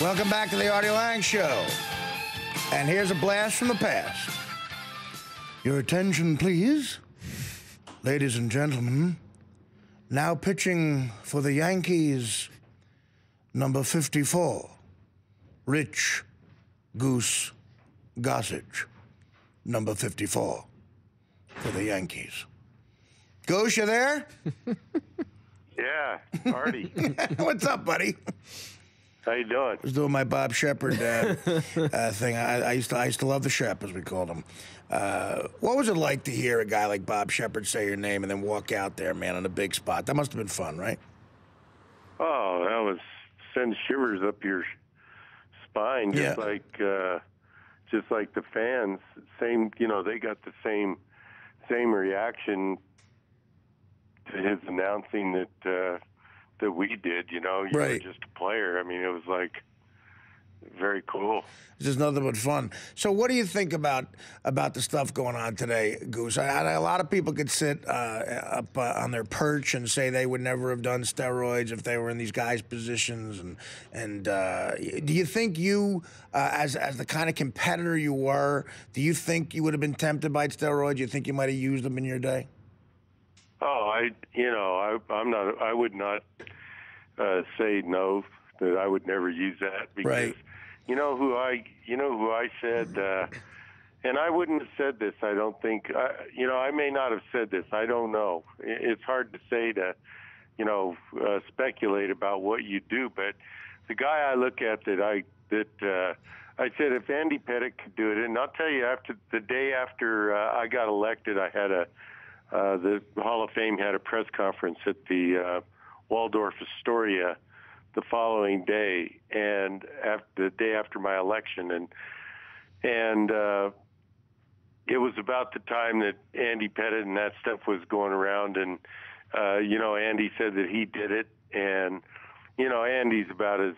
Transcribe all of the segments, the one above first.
Welcome back to the Artie Lange Show. And here's a blast from the past. Your attention, please. Ladies and gentlemen, now pitching for the Yankees, number 54, Rich Goose Gossage, number 54 for the Yankees. Goose, you there? Yeah, Artie. What's up, buddy? How you doing? I was doing my Bob Shepard thing. I used to love the Shep, as we called him. What was it like to hear a guy like Bob Shepard say your name and then walk out there, man, on a big spot? That must have been fun, right? Oh, that was send shivers up your spine, just like the fans. Same, they got the same reaction to his announcing that we did. You right. were just a player. I mean, it was like very cool. It's just nothing but fun. So what do you think about the stuff going on today, Goose? A lot of people could sit up on their perch and say they would never have done steroids if they were in these guys' positions. And do you think you, as the kind of competitor you were, do you think you would have been tempted by steroids? You think you might have used them in your day? Oh, I would not say no, that I would never use that, because right. You know who I said, and I wouldn't have said this, I don't think. I may not have said this. I don't know. It's hard to say to, speculate about what you do. But the guy I look at I said if Andy Pettitte could do it, and I'll tell you, after the day after I got elected, I had the Hall of Fame had a press conference at the Waldorf Astoria the following day, and the day after my election, and it was about the time that Andy Pettitte and that stuff was going around, and Andy said that he did it, and Andy's about as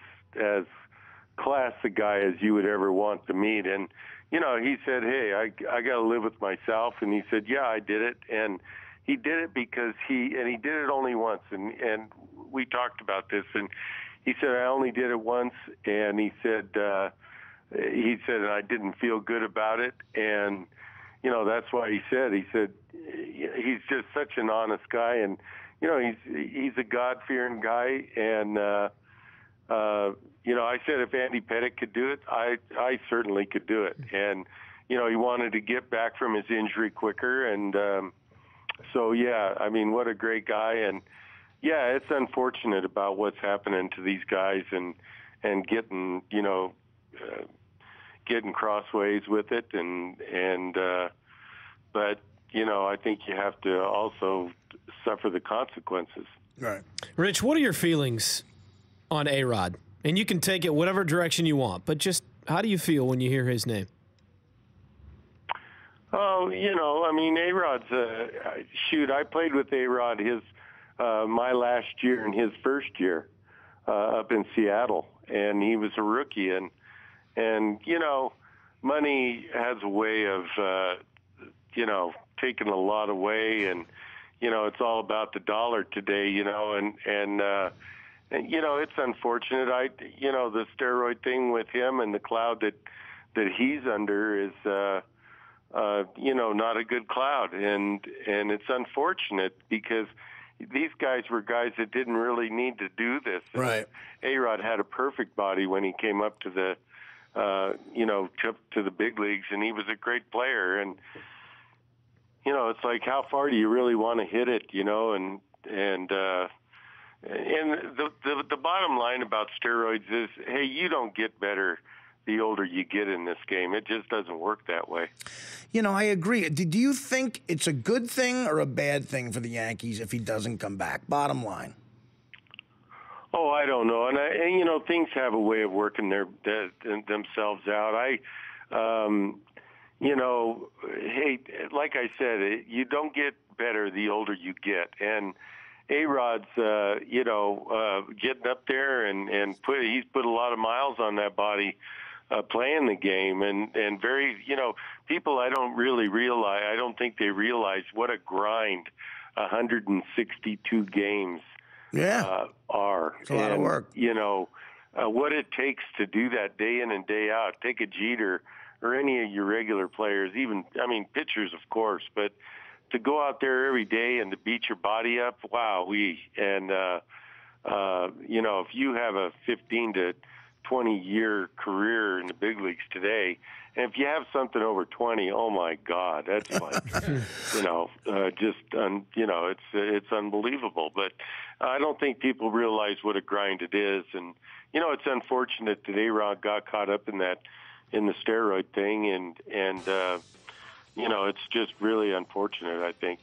class a guy as you would ever want to meet, and he said, hey, I got to live with myself, and he said, yeah, I did it, and he did it because he did it only once, and we talked about this, and he said, I only did it once, and he said, and I didn't feel good about it, and, that's why he said, he's just such an honest guy, and, he's a God-fearing guy, and, I said if Andy Pettitte could do it, I certainly could do it, and, he wanted to get back from his injury quicker, and so, yeah, I mean, what a great guy, and, yeah, it's unfortunate about what's happening to these guys and getting, getting crossways with it. But, I think you have to also suffer the consequences. Right. Rich, what are your feelings on A-Rod? And you can take it whatever direction you want, but just how do you feel when you hear his name? Oh, A-Rod's, I played with A-Rod my last year and his first year up in Seattle, and he was a rookie, and money has a way of taking a lot away, and it's all about the dollar today, and it's unfortunate. The steroid thing with him and the cloud that he's under is not a good cloud, and it's unfortunate because these guys were guys that didn't really need to do this. Right. A-Rod had a perfect body when he came up to the, to the big leagues, and he was a great player. And, it's like, how far do you really want to hit it, and the bottom line about steroids is, hey, you don't get better the older you get in this game. It just doesn't work that way. I agree. Do you think it's a good thing or a bad thing for the Yankees if he doesn't come back? Bottom line. Oh, I don't know. And things have a way of working themselves out. Hey, like I said, you don't get better the older you get. And A-Rod's, getting up there and he's put a lot of miles on that body playing the game. And very, people I don't think they realize what a grind 162 games are. It's a lot of work. what it takes to do that day in and day out. Take a Jeter or any of your regular players, pitchers, of course, but to go out there every day and to beat your body up, and if you have a 15 to 20-year career in the big leagues today, and if you have something over 20, oh my God, that's like, it's unbelievable. But I don't think people realize what a grind it is, and it's unfortunate that A-Rod got caught up in the steroid thing, and it's just really unfortunate, I think.